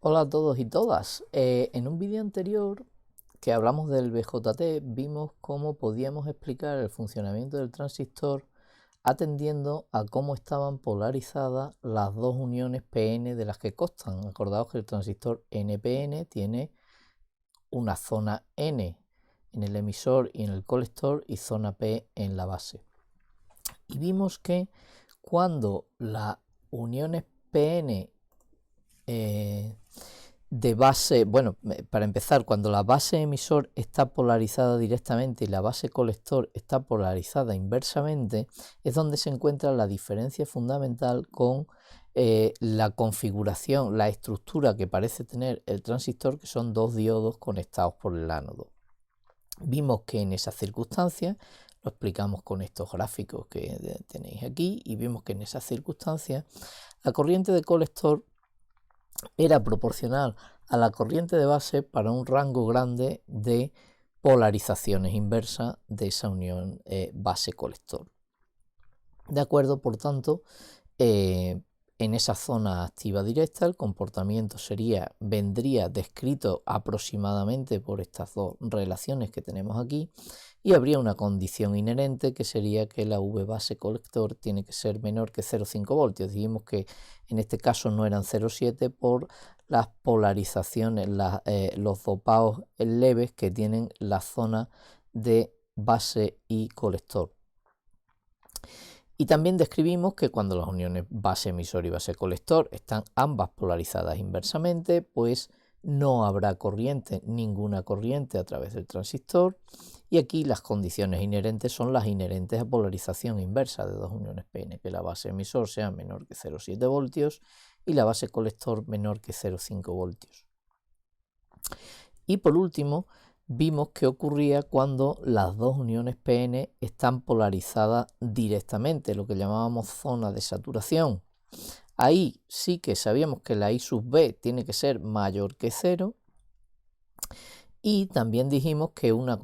Hola a todos y todas. En un vídeo anterior que hablamos del BJT vimos cómo podíamos explicar el funcionamiento del transistor atendiendo a cómo estaban polarizadas las dos uniones PN de las que constan. Acordaos que el transistor NPN tiene una zona N en el emisor y en el colector y zona P en la base. Y vimos que cuando las uniones PN de base, bueno, para empezar, cuando la base emisor está polarizada directamente y la base colector está polarizada inversamente, es donde se encuentra la diferencia fundamental con la configuración, la estructura que parece tener el transistor, que son dos diodos conectados por el ánodo. Vimos que en esas circunstancias, lo explicamos con estos gráficos que tenéis aquí, y vimos que en esas circunstancias la corriente de colector era proporcional a la corriente de base para un rango grande de polarizaciones inversas de esa unión base-colector. De acuerdo, por tanto, en esa zona activa directa el comportamiento vendría descrito aproximadamente por estas dos relaciones que tenemos aquí, y habría una condición inherente que sería que la V base colector tiene que ser menor que 0,5 voltios. Dijimos que en este caso no eran 0,7 por las polarizaciones, los dopados leves que tienen la zona de base y colector. Y también describimos que cuando las uniones base emisor y base colector están ambas polarizadas inversamente, pues no habrá corriente, ninguna corriente a través del transistor. Y aquí las condiciones inherentes son las inherentes a polarización inversa de dos uniones PN, que la base emisor sea menor que 0,7 voltios y la base colector menor que 0,5 voltios. Y por último, vimos qué ocurría cuando las dos uniones PN están polarizadas directamente, lo que llamábamos zona de saturación. Ahí sí que sabíamos que la I sub B tiene que ser mayor que 0, y también dijimos que una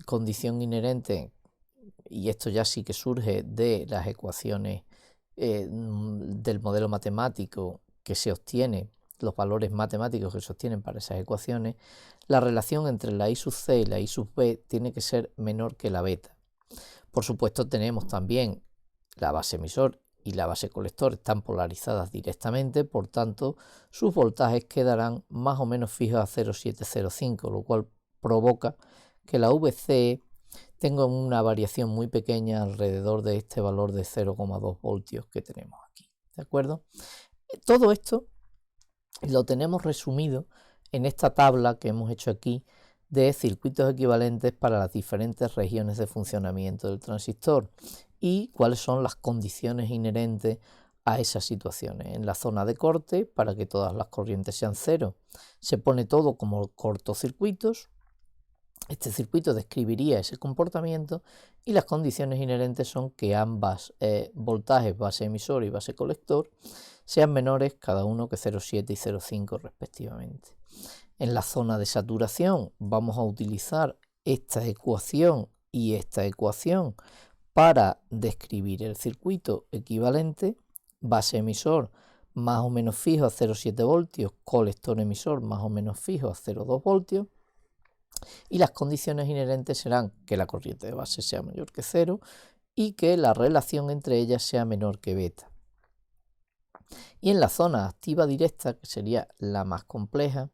condición inherente, y esto ya sí que surge de las ecuaciones del modelo matemático que se obtiene, los valores matemáticos que se obtienen para esas ecuaciones, la relación entre la I sub C y la I sub B tiene que ser menor que la beta. Por supuesto, tenemos también la base emisor y la base colector están polarizadas directamente, por tanto sus voltajes quedarán más o menos fijos a 0,705, lo cual provoca que la VCE tenga una variación muy pequeña alrededor de este valor de 0,2 voltios que tenemos aquí. ¿De acuerdo? Todo esto lo tenemos resumido en esta tabla que hemos hecho aquí de circuitos equivalentes para las diferentes regiones de funcionamiento del transistor y cuáles son las condiciones inherentes a esas situaciones. En la zona de corte, para que todas las corrientes sean cero, se pone todo como cortocircuitos. Este circuito describiría ese comportamiento, y las condiciones inherentes son que ambas voltajes base emisor y base colector sean menores cada uno que 0,7 y 0,5 respectivamente. En la zona de saturación vamos a utilizar esta ecuación y esta ecuación para describir el circuito equivalente: base emisor más o menos fijo a 0,7 voltios, colector emisor más o menos fijo a 0,2 voltios, y las condiciones inherentes serán que la corriente de base sea mayor que 0 y que la relación entre ellas sea menor que beta. Y en la zona activa directa, que sería la más compleja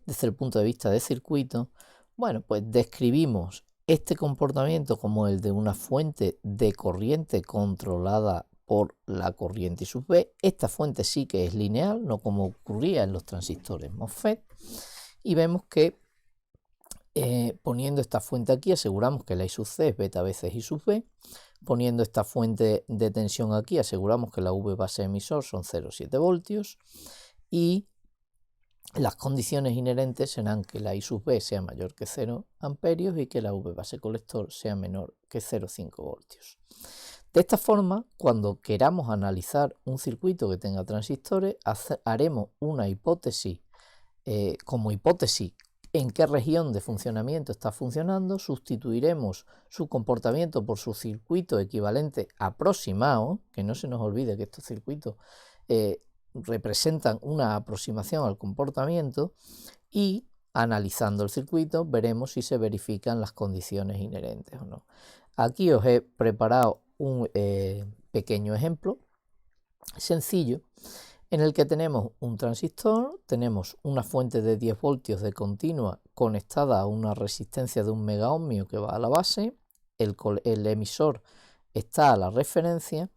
desde el punto de vista de circuito, bueno, pues describimos este comportamiento como el de una fuente de corriente controlada por la corriente I sub B. Esta fuente sí que es lineal, no como ocurría en los transistores MOSFET, y vemos que poniendo esta fuente aquí aseguramos que la I sub C es beta veces I sub B. Poniendo esta fuente de tensión aquí aseguramos que la V base emisor son 0,7 voltios, y las condiciones inherentes serán que la I sub B sea mayor que 0 amperios y que la V base colector sea menor que 0,5 voltios. De esta forma, cuando queramos analizar un circuito que tenga transistores, haremos una hipótesis como hipótesis en qué región de funcionamiento está funcionando, sustituiremos su comportamiento por su circuito equivalente aproximado, que no se nos olvide que estos circuitos representan una aproximación al comportamiento y analizando el circuito veremos si se verifican las condiciones inherentes o no. Aquí os he preparado un pequeño ejemplo sencillo en el que tenemos un transistor, tenemos una fuente de 10 voltios de continua conectada a una resistencia de 1 megaohmio que va a la base, el emisor está a la referencia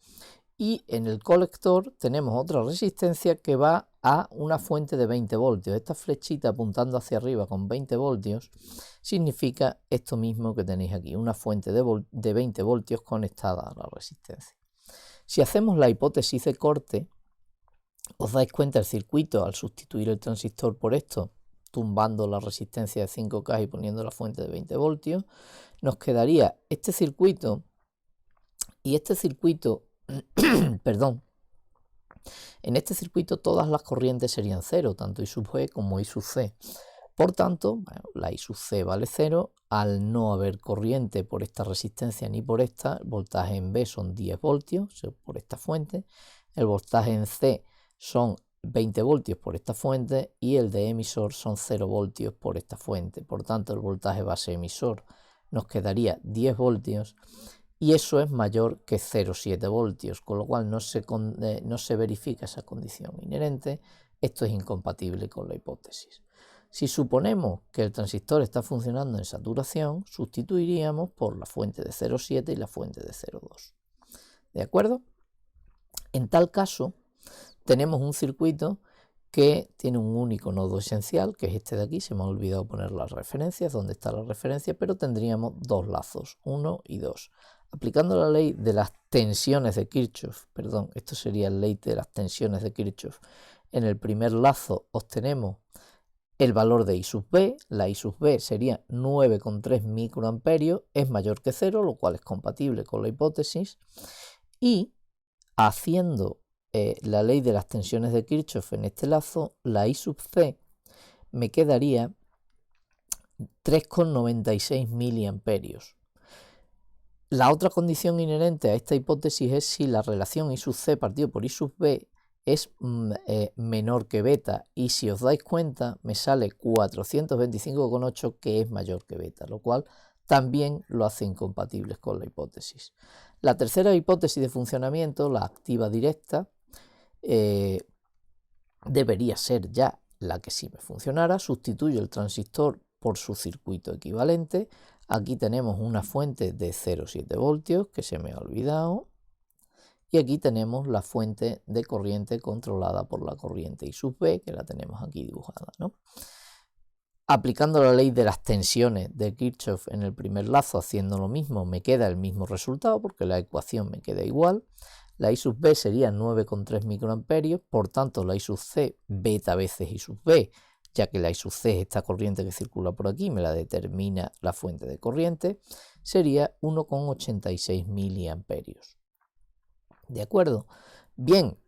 y en el colector tenemos otra resistencia que va a una fuente de 20 voltios. Esta flechita apuntando hacia arriba con 20 voltios significa esto mismo que tenéis aquí, una fuente de 20 voltios conectada a la resistencia. Si hacemos la hipótesis de corte, os dais cuenta el circuito al sustituir el transistor por esto, tumbando la resistencia de 5K y poniendo la fuente de 20 voltios, nos quedaría este circuito y este circuito, perdón, en este circuito todas las corrientes serían cero, tanto I sub G como I sub C. Por tanto, bueno, la I sub C vale 0, al no haber corriente por esta resistencia ni por esta, el voltaje en B son 10 voltios por esta fuente, el voltaje en C son 20 voltios por esta fuente y el de emisor son 0 voltios por esta fuente. Por tanto, el voltaje base emisor nos quedaría 10 voltios y eso es mayor que 0,7 voltios, con lo cual no se verifica esa condición inherente. Esto es incompatible con la hipótesis. Si suponemos que el transistor está funcionando en saturación, sustituiríamos por la fuente de 0,7 y la fuente de 0,2. ¿De acuerdo? En tal caso, tenemos un circuito que tiene un único nodo esencial, que es este de aquí. Se me ha olvidado poner las referencias, donde está la referencia, pero tendríamos dos lazos, 1 y 2. Aplicando la ley de las tensiones de Kirchhoff, perdón, esto sería la ley de las tensiones de Kirchhoff, en el primer lazo obtenemos el valor de I sub B, la I sub B sería 9,3 microamperios, es mayor que 0, lo cual es compatible con la hipótesis, y haciendo la ley de las tensiones de Kirchhoff en este lazo, la I sub C me quedaría 3,96 miliamperios. La otra condición inherente a esta hipótesis es si la relación I sub C partido por I sub B es menor que beta, y si os dais cuenta me sale 425,8 que es mayor que beta, lo cual también lo hace incompatibles con la hipótesis. La tercera hipótesis de funcionamiento, la activa directa, debería ser ya la que sí me funcionara. Sustituyo el transistor por su circuito equivalente. Aquí tenemos una fuente de 0,7 voltios que se me ha olvidado. Y aquí tenemos la fuente de corriente controlada por la corriente I sub B, que la tenemos aquí dibujada, ¿no? Aplicando la ley de las tensiones de Kirchhoff en el primer lazo, haciendo lo mismo, me queda el mismo resultado porque la ecuación me queda igual. La I sub B sería 9,3 microamperios, por tanto la I sub C, beta veces I sub B, ya que la I sub C es esta corriente que circula por aquí, me la determina la fuente de corriente, sería 1,86 miliamperios. ¿De acuerdo? Bien,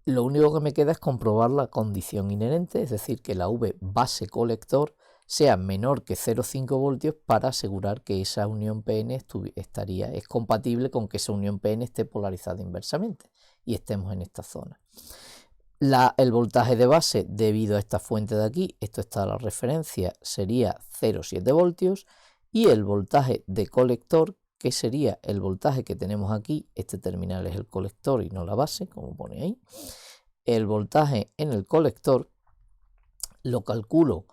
lo único que me queda es comprobar la condición inherente, es decir, que la V base colector sea menor que 0,5 voltios para asegurar que esa unión PN es compatible con que esa unión PN esté polarizada inversamente y estemos en esta zona. El voltaje de base debido a esta fuente de aquí, esto está a la referencia, sería 0,7 voltios, y el voltaje de colector, que sería el voltaje que tenemos aquí, este terminal es el colector y no la base, como pone ahí. El voltaje en el colector lo calculo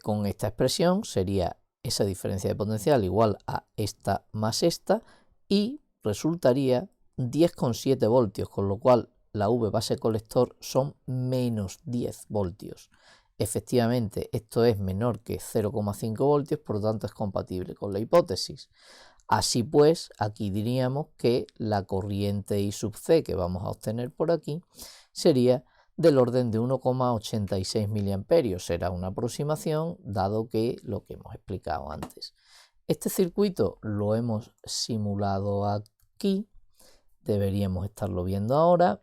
con esta expresión, sería esa diferencia de potencial igual a esta más esta, y resultaría 10,7 voltios, con lo cual la V base colector son menos 10 voltios. Efectivamente, esto es menor que 0,5 voltios, por lo tanto es compatible con la hipótesis. Así pues, aquí diríamos que la corriente I sub C que vamos a obtener por aquí sería del orden de 1,86 miliamperios. Será una aproximación, dado que lo que hemos explicado antes. Este circuito lo hemos simulado aquí, deberíamos estarlo viendo ahora.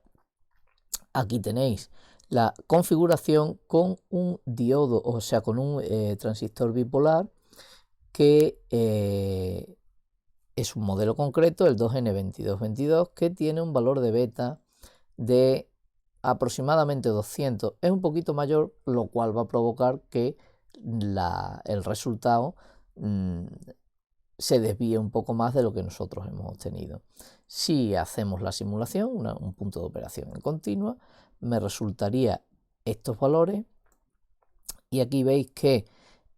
Aquí tenéis la configuración con un diodo, o sea, con un transistor bipolar que es un modelo concreto, el 2N2222, que tiene un valor de beta de aproximadamente 200 es un poquito mayor, lo cual va a provocar que el resultado se desvíe un poco más de lo que nosotros hemos obtenido. Si hacemos la simulación, un punto de operación en continua, me resultaría estos valores, y aquí veis que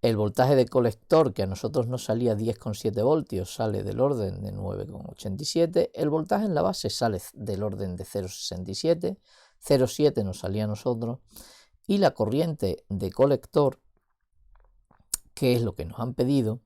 el voltaje de colector, que a nosotros nos salía 10,7 voltios, sale del orden de 9,87. El voltaje en la base sale del orden de 0,67. 0,7 nos salía a nosotros. Y la corriente de colector, que es lo que nos han pedido,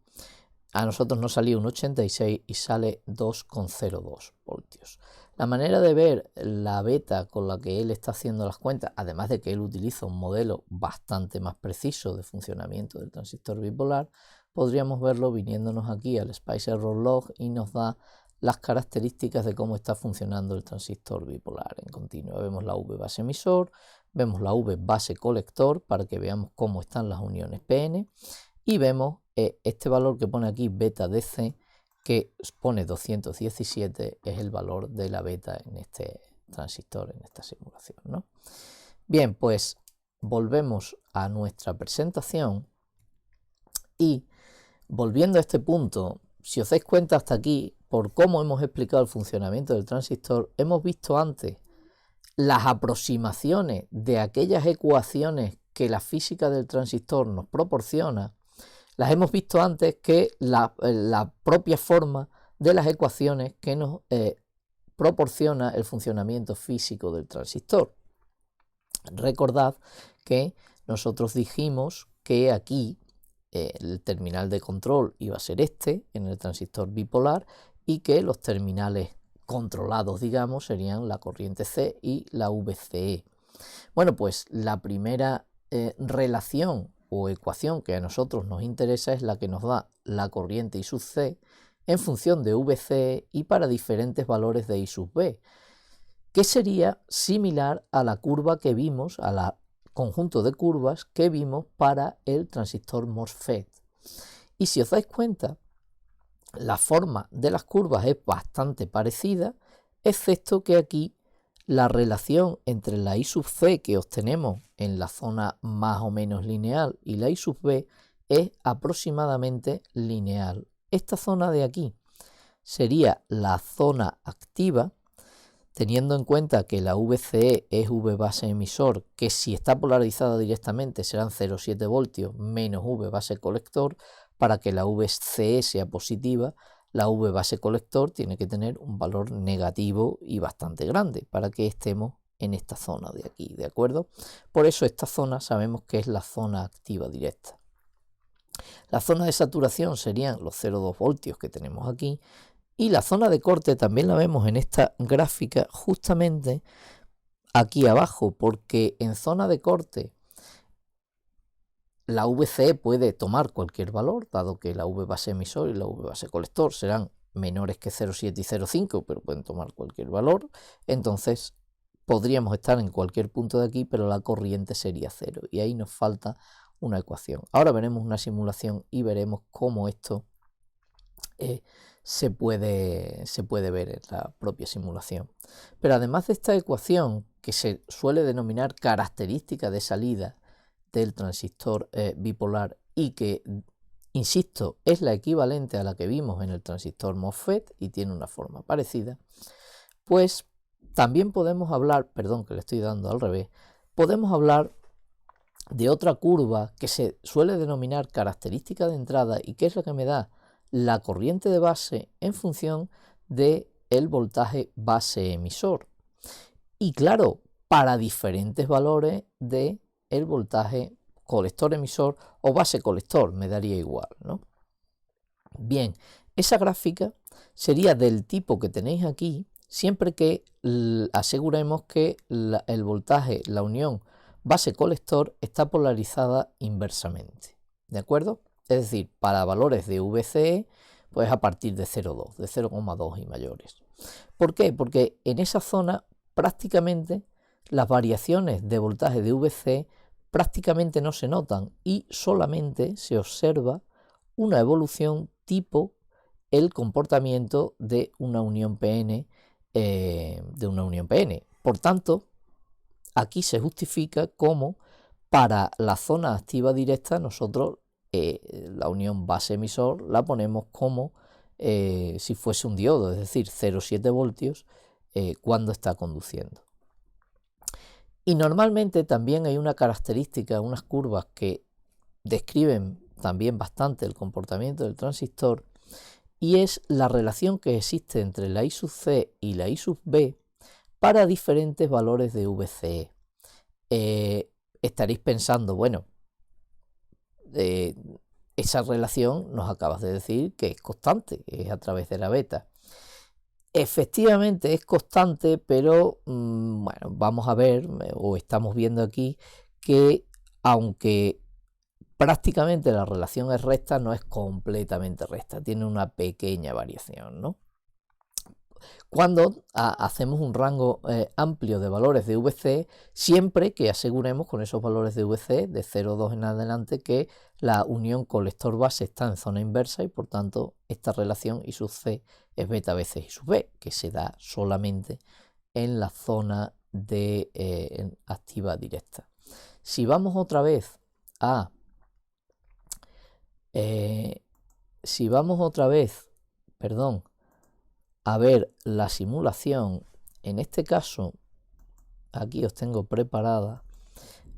a nosotros nos salía un 86 y sale 2,02 voltios. La manera de ver la beta con la que él está haciendo las cuentas, además de que él utiliza un modelo bastante más preciso de funcionamiento del transistor bipolar, podríamos verlo viniéndonos aquí al Spice Error Log y nos da las características de cómo está funcionando el transistor bipolar en continua. Vemos la V base emisor, vemos la V base colector para que veamos cómo están las uniones PN, y vemos este valor que pone aquí beta DC, que pone 217, es el valor de la beta en este transistor, en esta simulación, ¿no? Bien, pues volvemos a nuestra presentación y, volviendo a este punto, si os dais cuenta hasta aquí, por cómo hemos explicado el funcionamiento del transistor, hemos visto antes las aproximaciones de aquellas ecuaciones que la física del transistor nos proporciona. Las hemos visto antes que la propia forma de las ecuaciones que nos proporciona el funcionamiento físico del transistor. Recordad que nosotros dijimos que aquí el terminal de control iba a ser este, en el transistor bipolar, y que los terminales controlados, digamos, serían la corriente C y la VCE. Bueno, pues la primera relación o ecuación que a nosotros nos interesa es la que nos da la corriente I sub C en función de VCE y para diferentes valores de I sub B, que sería similar a la curva que vimos, a la conjunto de curvas que vimos para el transistor MOSFET. Y si os dais cuenta, la forma de las curvas es bastante parecida, excepto que aquí la relación entre la I sub C que obtenemos en la zona más o menos lineal y la I sub B es aproximadamente lineal. Esta zona de aquí sería la zona activa, teniendo en cuenta que la VCE es V base emisor, que si está polarizada directamente serán 0,7 voltios menos V base colector. Para que la VCE sea positiva, la V base colector tiene que tener un valor negativo y bastante grande para que estemos en esta zona de aquí, ¿de acuerdo? Por eso esta zona sabemos que es la zona activa directa. La zona de saturación serían los 0,2 voltios que tenemos aquí, y la zona de corte también la vemos en esta gráfica justamente aquí abajo, porque en zona de corte la VCE puede tomar cualquier valor, dado que la V base emisor y la V base colector serán menores que 0,7 y 0,5, pero pueden tomar cualquier valor. Entonces podríamos estar en cualquier punto de aquí, pero la corriente sería cero, y ahí nos falta una ecuación. Ahora veremos una simulación y veremos cómo esto se puede ver en la propia simulación. Pero además de esta ecuación, que se suele denominar característica de salida del transistor bipolar, y que, insisto, es la equivalente a la que vimos en el transistor MOSFET y tiene una forma parecida, pues también podemos hablar, perdón que le estoy dando al revés, podemos hablar de otra curva que se suele denominar característica de entrada y que es la que me da la corriente de base en función del voltaje base emisor. Y claro, para diferentes valores de el voltaje colector emisor o base colector, me daría igual, ¿no? Bien, esa gráfica sería del tipo que tenéis aquí, siempre que aseguremos que el voltaje, la unión base colector está polarizada inversamente, ¿de acuerdo? Es decir, para valores de VCE, pues a partir de 0,2, de 0,2 y mayores. ¿Por qué? Porque en esa zona prácticamente las variaciones de voltaje de VCE prácticamente no se notan y solamente se observa una evolución tipo el comportamiento de una unión PN, Por tanto, aquí se justifica como para la zona activa directa nosotros la unión base-emisor la ponemos como si fuese un diodo, es decir, 0,7 voltios cuando está conduciendo. Y normalmente también hay una característica, unas curvas que describen también bastante el comportamiento del transistor, y es la relación que existe entre la I sub C y la I sub B para diferentes valores de VCE. Estaréis pensando, bueno, esa relación nos acabas de decir que es constante, es a través de la beta. Efectivamente es constante, pero bueno, vamos a ver, o estamos viendo aquí, que aunque prácticamente la relación es recta, no es completamente recta, tiene una pequeña variación, ¿no? Cuando hacemos un rango amplio de valores de VC, siempre que aseguremos con esos valores de VC de 0,2 en adelante que la unión colector base está en zona inversa y por tanto esta relación I sub C es beta veces I sub B, que se da solamente en la zona de activa directa. Si vamos otra vez a a ver la simulación, en este caso aquí os tengo preparada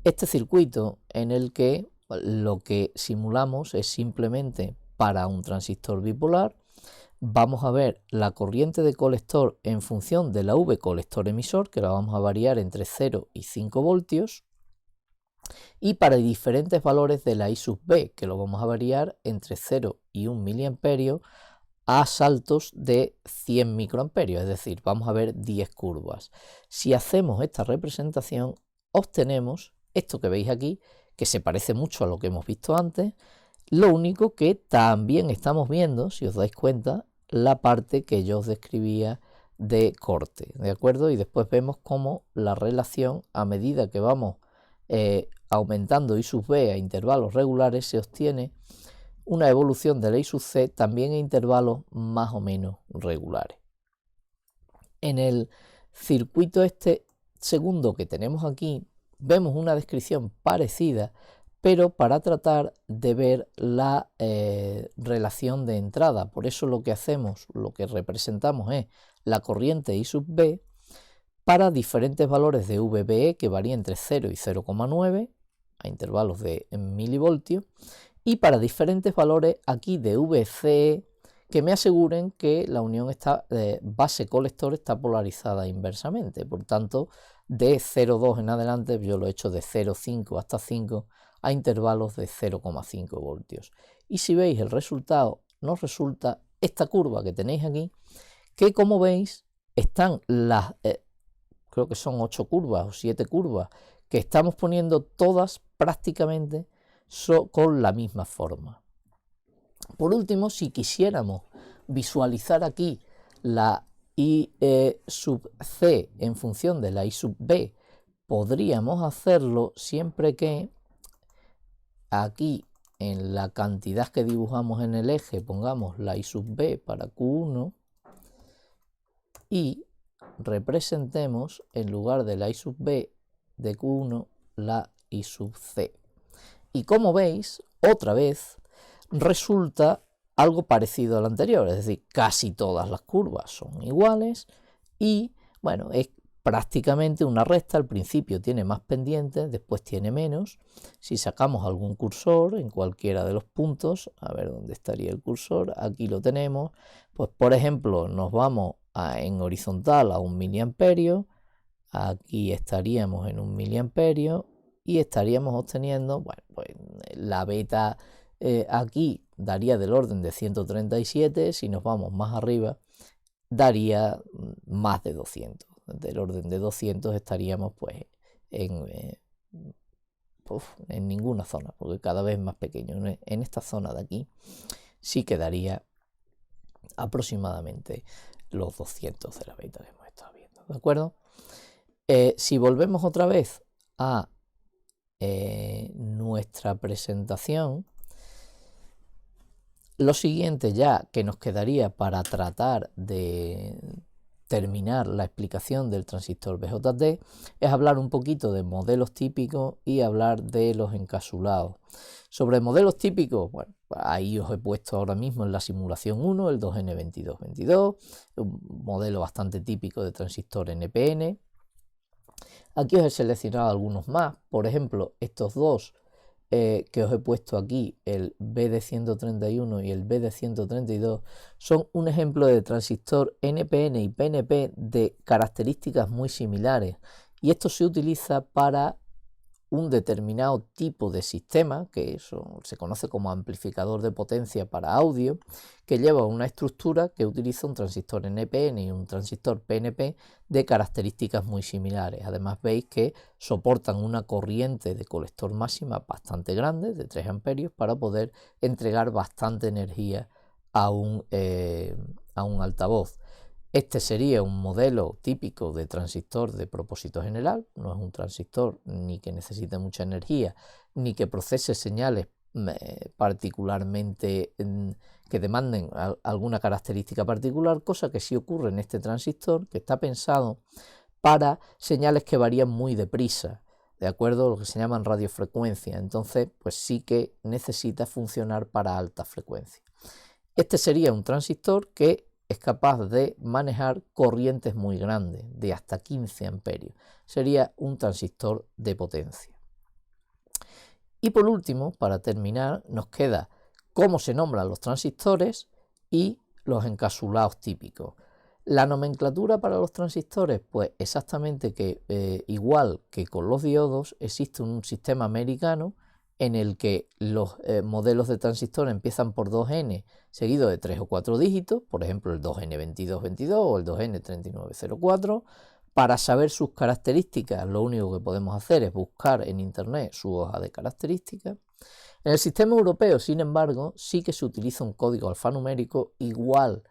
este circuito en el que lo que simulamos es simplemente para un transistor bipolar. Vamos a ver la corriente de colector en función de la V colector emisor, que la vamos a variar entre 0 y 5 voltios, y para diferentes valores de la I sub B, que lo vamos a variar entre 0 y 1 miliamperio a saltos de 100 microamperios, es decir, vamos a ver 10 curvas. Si hacemos esta representación, obtenemos esto que veis aquí, que se parece mucho a lo que hemos visto antes, lo único que también estamos viendo, si os dais cuenta, la parte que yo os describía de corte, ¿de acuerdo? Y después vemos cómo la relación, a medida que vamos aumentando I sub B a intervalos regulares, se obtiene una evolución de la I sub C también a intervalos más o menos regulares. En el circuito este segundo que tenemos aquí, vemos una descripción parecida, pero para tratar de ver la relación de entrada. Por eso lo que hacemos, lo que representamos es la corriente I sub B para diferentes valores de VBE que varía entre 0 y 0,9 a intervalos de milivoltios, y para diferentes valores aquí de VCE que me aseguren que la unión base colector está polarizada inversamente. Por tanto, de 0,2 en adelante yo lo he hecho de 0,5 hasta 5 a intervalos de 0,5 voltios. Y si veis el resultado, nos resulta esta curva que tenéis aquí, que como veis están las, creo que son 8 curvas o 7 curvas, que estamos poniendo todas prácticamente con la misma forma. Por último, si quisiéramos visualizar aquí la I sub C en función de la I sub B, podríamos hacerlo siempre que aquí en la cantidad que dibujamos en el eje pongamos la I sub B para Q1 y representemos en lugar de la I sub B de Q1 la I sub C. Y como veis, otra vez resulta algo parecido al anterior, es decir, casi todas las curvas son iguales y bueno, es prácticamente una recta. Al principio tiene más pendientes, después tiene menos. Si sacamos algún cursor en cualquiera de los puntos, a ver dónde estaría el cursor, aquí lo tenemos, pues por ejemplo nos vamos en horizontal a 1 miliamperio, aquí estaríamos en 1 miliamperio y estaríamos obteniendo, bueno, pues la beta aquí daría del orden de 137, si nos vamos más arriba daría más de 200, del orden de 200 estaríamos pues en ninguna zona, porque cada vez más pequeño. En esta zona de aquí sí quedaría aproximadamente los 200 de la beta que hemos estado viendo, ¿de acuerdo? Si volvemos otra vez a nuestra presentación, lo siguiente ya que nos quedaría para tratar de terminar la explicación del transistor BJT es hablar un poquito de modelos típicos y hablar de los encapsulados. Sobre modelos típicos, bueno, ahí os he puesto ahora mismo en la simulación 1 el 2N2222, un modelo bastante típico de transistor NPN. Aquí os he seleccionado algunos más, por ejemplo, estos dos que os he puesto aquí, el BD131 y el BD132, son un ejemplo de transistor NPN y PNP de características muy similares, y esto se utiliza para un determinado tipo de sistema, que se conoce como amplificador de potencia para audio, que lleva una estructura que utiliza un transistor NPN y un transistor PNP de características muy similares. Además veis que soportan una corriente de colector máxima bastante grande, de 3 amperios, para poder entregar bastante energía a un altavoz. Este sería un modelo típico de transistor de propósito general, no es un transistor ni que necesite mucha energía, ni que procese señales particularmente que demanden alguna característica particular, cosa que sí ocurre en este transistor, que está pensado para señales que varían muy deprisa, de acuerdo a lo que se llaman radiofrecuencia. Entonces, pues sí que necesita funcionar para alta frecuencia. Este sería un transistor que es capaz de manejar corrientes muy grandes, de hasta 15 amperios. Sería un transistor de potencia. Y por último, para terminar, nos queda cómo se nombran los transistores y los encapsulados típicos. La nomenclatura para los transistores, pues exactamente que igual que con los diodos, existe un sistema americano en el que los modelos de transistor empiezan por 2N seguido de 3 o 4 dígitos, por ejemplo el 2N2222 o el 2N3904. Para saber sus características, lo único que podemos hacer es buscar en internet su hoja de características. En el sistema europeo, sin embargo, sí que se utiliza un código alfanumérico igual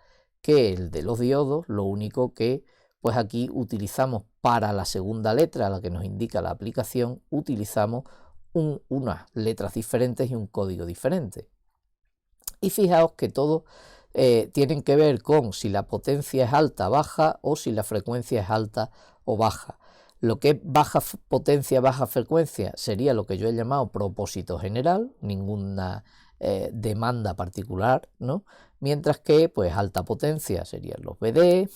que el de los diodos, lo único que pues aquí utilizamos para la segunda letra, la que nos indica la aplicación, utilizamos unas letras diferentes y un código diferente. Y fijaos que todos tienen que ver con si la potencia es alta, baja, o si la frecuencia es alta o baja. Lo que es baja potencia, baja frecuencia sería lo que yo he llamado propósito general, ninguna demanda particular, ¿no? Mientras que pues alta potencia serían los BD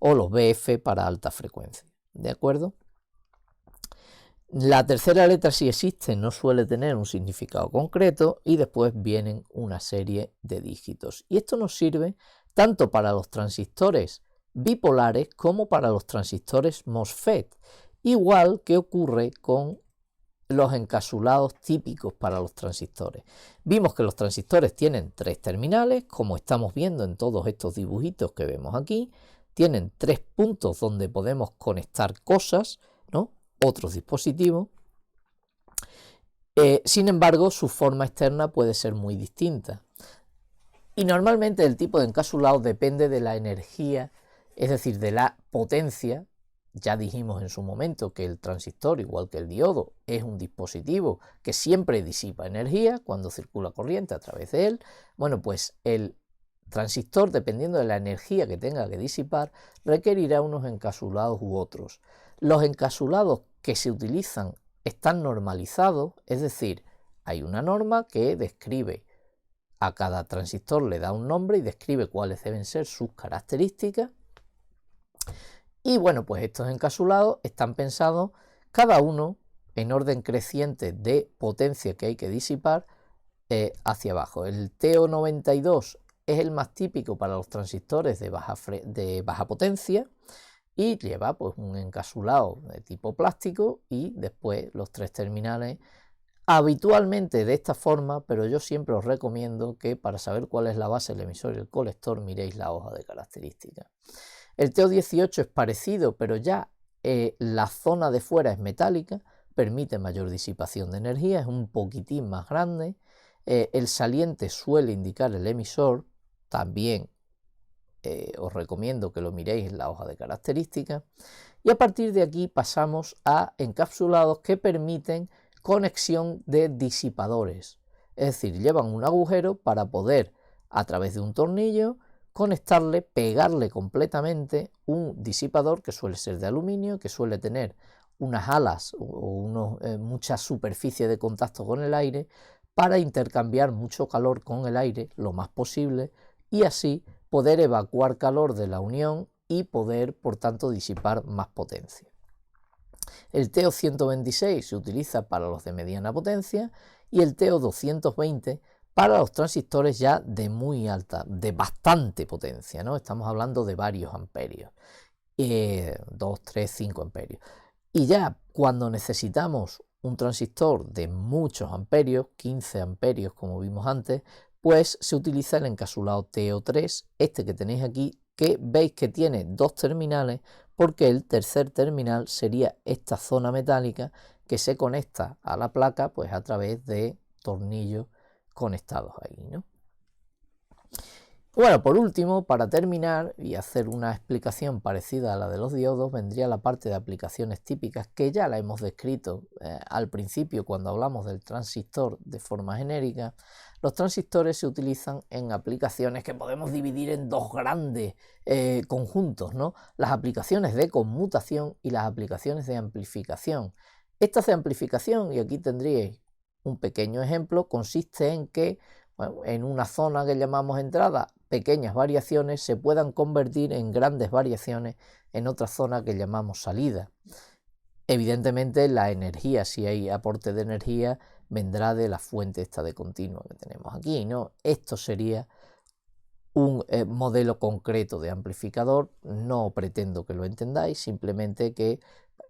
o los BF para alta frecuencia, ¿de acuerdo? La tercera letra, si existe, no suele tener un significado concreto y después vienen una serie de dígitos. Y esto nos sirve tanto para los transistores bipolares como para los transistores MOSFET, igual que ocurre con los encapsulados típicos para los transistores. Vimos que los transistores tienen 3 terminales, como estamos viendo en todos estos dibujitos que vemos aquí. Tienen 3 puntos donde podemos conectar cosas, ¿no? Otros dispositivos. Sin embargo, su forma externa puede ser muy distinta. Y normalmente el tipo de encapsulado depende de la energía, es decir, de la potencia. Ya dijimos en su momento que el transistor, igual que el diodo, es un dispositivo que siempre disipa energía cuando circula corriente a través de él. Bueno, pues el transistor, dependiendo de la energía que tenga que disipar, requerirá unos encapsulados u otros. Los encapsulados que se utilizan están normalizados, es decir, hay una norma que describe a cada transistor, le da un nombre y describe cuáles deben ser sus características. Y bueno, pues estos encapsulados están pensados cada uno en orden creciente de potencia que hay que disipar hacia abajo. El TO92 es el más típico para los transistores de baja potencia y lleva pues un encapsulado de tipo plástico y después los 3 terminales, habitualmente de esta forma, pero yo siempre os recomiendo que para saber cuál es la base, el emisor y el colector miréis la hoja de características. El TO18 es parecido, pero ya la zona de fuera es metálica, permite mayor disipación de energía, es un poquitín más grande. El saliente suele indicar el emisor, también os recomiendo que lo miréis en la hoja de características. Y a partir de aquí pasamos a encapsulados que permiten conexión de disipadores, es decir, llevan un agujero para poder, a través de un tornillo, conectarle, pegarle completamente un disipador que suele ser de aluminio, que suele tener unas alas o mucha superficie de contacto con el aire para intercambiar mucho calor con el aire lo más posible y así poder evacuar calor de la unión y poder, por tanto, disipar más potencia. El TO126 se utiliza para los de mediana potencia y el TO220 para los transistores ya de muy alta, de bastante potencia, ¿no? Estamos hablando de varios amperios, 2, 3, 5 amperios. Y ya cuando necesitamos un transistor de muchos amperios, 15 amperios como vimos antes, pues se utiliza el encasulado TO3, este que tenéis aquí, que veis que tiene dos terminales, porque el tercer terminal sería esta zona metálica que se conecta a la placa pues a través de tornillos conectados ahí, ¿no? Bueno, por último, para terminar y hacer una explicación parecida a la de los diodos, vendría la parte de aplicaciones típicas que ya la hemos descrito al principio cuando hablamos del transistor de forma genérica. Los transistores se utilizan en aplicaciones que podemos dividir en dos grandes conjuntos, ¿no? Las aplicaciones de conmutación y las aplicaciones de amplificación. Estas de amplificación, y aquí tendríais un pequeño ejemplo, consiste en que bueno, en una zona que llamamos entrada, pequeñas variaciones se puedan convertir en grandes variaciones en otra zona que llamamos salida. Evidentemente la energía, si hay aporte de energía, vendrá de la fuente esta de continua que tenemos aquí, ¿no? Esto sería un modelo concreto de amplificador. No pretendo que lo entendáis, simplemente que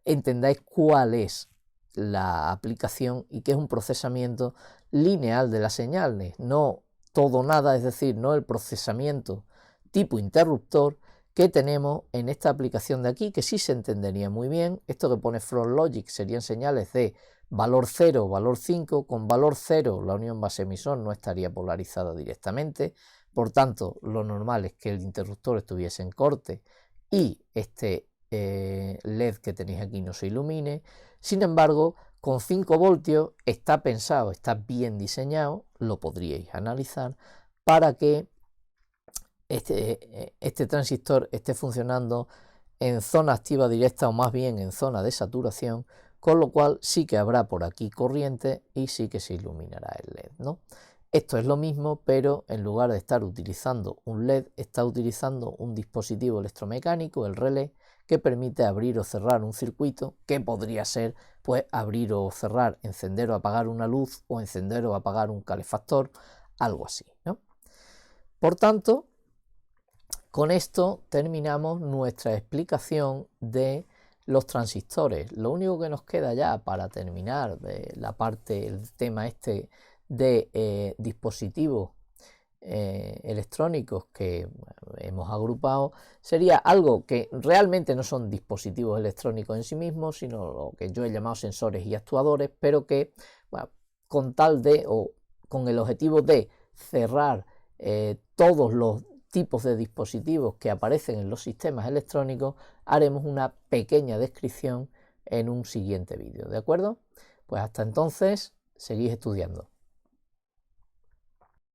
entendáis cuál es la aplicación y que es un procesamiento lineal de las señales, no todo nada, es decir, no el procesamiento tipo interruptor que tenemos en esta aplicación de aquí, que sí se entendería muy bien. Esto que pone Front Logic serían señales de valor 0, valor 5, con valor 0 la unión base-emisor no estaría polarizada directamente, por tanto lo normal es que el interruptor estuviese en corte y este LED que tenéis aquí no se ilumine. Sin embargo, con 5 voltios está pensado, está bien diseñado, lo podríais analizar para que este transistor esté funcionando en zona activa directa o más bien en zona de saturación, con lo cual sí que habrá por aquí corriente y sí que se iluminará el LED, ¿no? Esto es lo mismo, pero en lugar de estar utilizando un LED, está utilizando un dispositivo electromecánico, el relé, que permite abrir o cerrar un circuito, que podría ser pues abrir o cerrar, encender o apagar una luz o encender o apagar un calefactor, algo así, ¿no? Por tanto, con esto terminamos nuestra explicación de los transistores. Lo único que nos queda ya para terminar de la parte, el tema este de dispositivos electrónicos que hemos agrupado, sería algo que realmente no son dispositivos electrónicos en sí mismos, sino lo que yo he llamado sensores y actuadores, pero que bueno, con tal de o con el objetivo de cerrar todos los tipos de dispositivos que aparecen en los sistemas electrónicos, haremos una pequeña descripción en un siguiente vídeo, ¿de acuerdo? Pues hasta entonces, seguid estudiando.